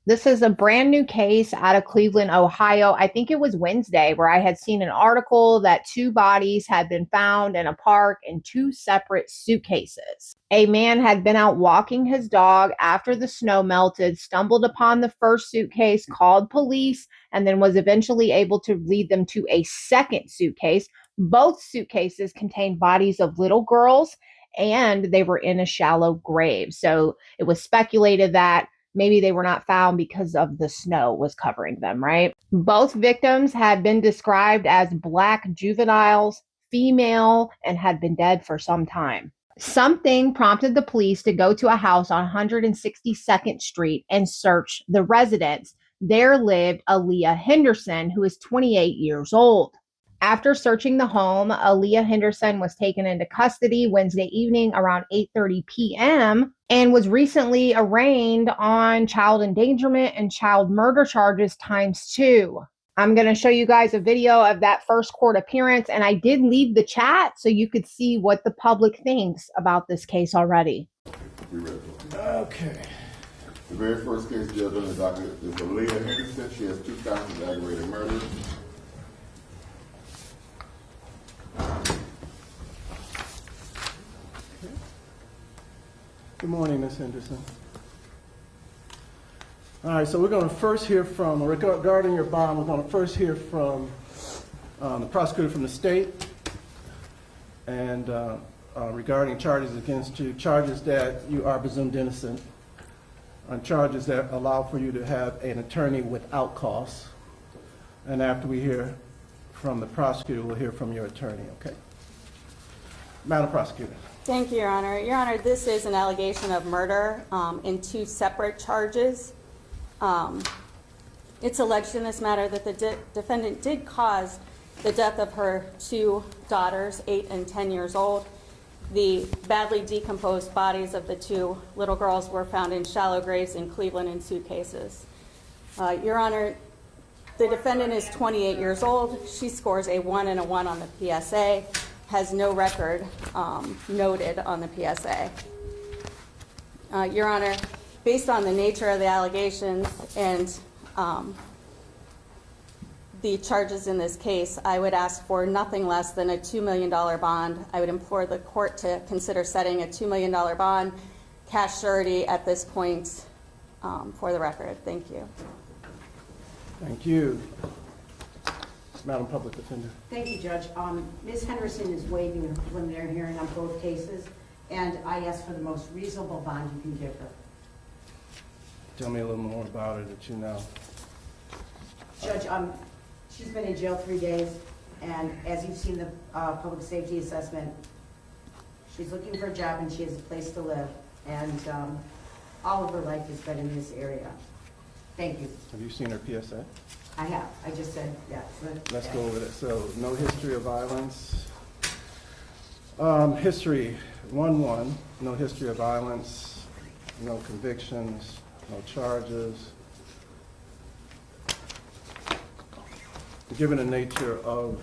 This is a brand new case out of Cleveland, Ohio. I think it was Wednesday where I had seen an article that two bodies had been found in a park in two separate suitcases. A man had been out walking his dog after the snow melted, stumbled upon the first suitcase, called police, and then was eventually able to lead them to a second suitcase. Both suitcases contained bodies of little girls and they were in a shallow grave. So it was speculated that maybe they were not found because of the snow was covering them, right? Both victims had been described as Black juveniles, female, and had been dead for some time. Something prompted the police to go to a house on 162nd Street and search the residence. There lived Aaliyah Henderson, who is 28 years old. After searching the home, Aaliyah Henderson was taken into custody Wednesday evening around 8:30 p.m. and was recently arraigned on child endangerment and child murder charges ×2. I'm going to show you guys a video of that first court appearance, and I did leave the chat so you could see what the public thinks about this case already. Okay. The very first case judged on the docket is Aaliyah Henderson. She has 2 counts of aggravated murder. Good morning, Ms. Henderson. All right, so we're going to first hear from, regarding your bond, we're going to first hear from the prosecutor from the state and regarding charges against you, charges that you are presumed innocent, on charges that allow for you to have an attorney without cost. And after we hear from the prosecutor, we'll hear from your attorney, okay? Madam Prosecutor. Thank you, Your Honor. Your Honor, this is an allegation of murder in 2 separate charges. It's alleged in this matter that the defendant did cause the death of her 2 daughters, 8 and 10 years old. The badly decomposed bodies of the 2 little girls were found in shallow graves in Cleveland in suitcases. Your Honor, the defendant is 28 years old. She scores a 1 and a 1 on the PSA. Has no record noted on the PSA. Your Honor, based on the nature of the allegations and the charges in this case, I would ask for nothing less than a $2 million bond. I would implore the court to consider setting a $2 million bond, cash surety at this point for the record. Thank you. Thank you. Madam Public Defender. Thank you, Judge. Ms. Henderson is waiving her preliminary hearing on both cases, and I ask for the most reasonable bond you can give her. Tell me a little more about her that you know. Judge, she's been in jail 3 days, and as you've seen the public safety assessment, she's looking for a job and she has a place to live, and all of her life has been in this area. Thank you. Have you seen her PSA? I have. I just said, yeah. Let's go with it. So, no history of violence. History, 1-1, no history of violence, no convictions, no charges. Given the nature of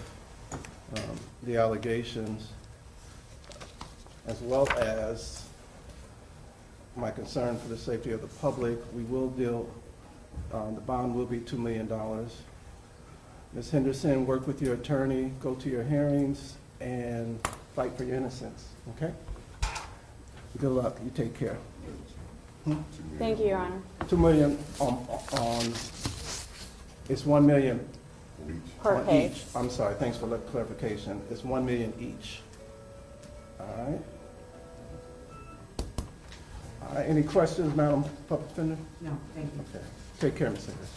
the allegations, as well as my concern for the safety of the public, we will deal, the bond will be $2 million. Ms. Henderson, work with your attorney, go to your hearings, and fight for your innocence, okay? Good luck, you take care. Thank you, Your Honor. $2 million it's $1 million Per case. each. I'm sorry, thanks for the clarification. It's $1 million each. All right. All right, any questions, Madam Public Defender? No, thank you. Okay, take care, Ms. Henderson.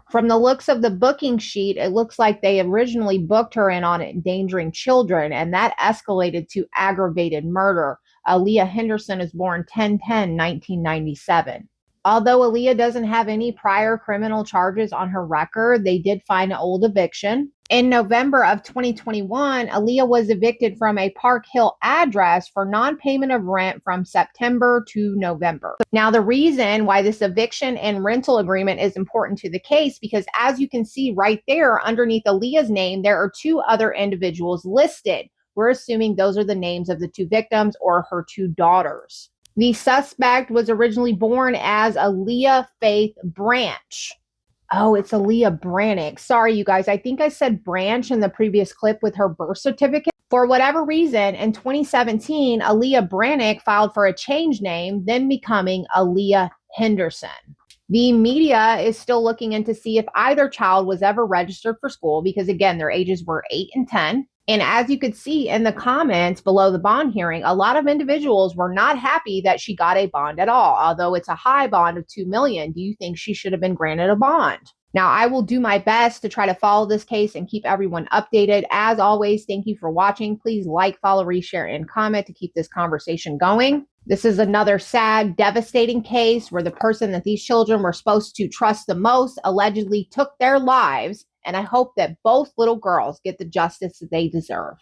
From the looks of the booking sheet, it looks like they originally booked her in on endangering children, and that escalated to aggravated murder. Aaliyah Henderson is born 10/10/1997. Although Aaliyah doesn't have any prior criminal charges on her record, they did find an old eviction. In November of 2021, Aaliyah was evicted from a Park Hill address for non-payment of rent from September to November. Now, the reason why this eviction and rental agreement is important to the case, because as you can see right there underneath Aaliyah's name, there are 2 other individuals listed. We're assuming those are the names of the two victims or her two daughters. The suspect was originally born as Aaliyah Faith Branch. Oh, it's Aaliyah Brannick. Sorry, you guys. I think I said Branch in the previous clip with her birth certificate. For whatever reason, in 2017, Aaliyah Brannick filed for a change name, then becoming Aaliyah Henderson. The media is still looking into see if either child was ever registered for school because, again, their ages were 8 and 10. And as you could see in the comments below the bond hearing, a lot of individuals were not happy that she got a bond at all. Although it's a high bond of $2 million, do you think she should have been granted a bond? Now, I will do my best to try to follow this case and keep everyone updated. As always, thank you for watching. Please like, follow, reshare, and comment to keep this conversation going. This is another sad, devastating case where the person that these children were supposed to trust the most allegedly took their lives, and I hope that both little girls get the justice that they deserve.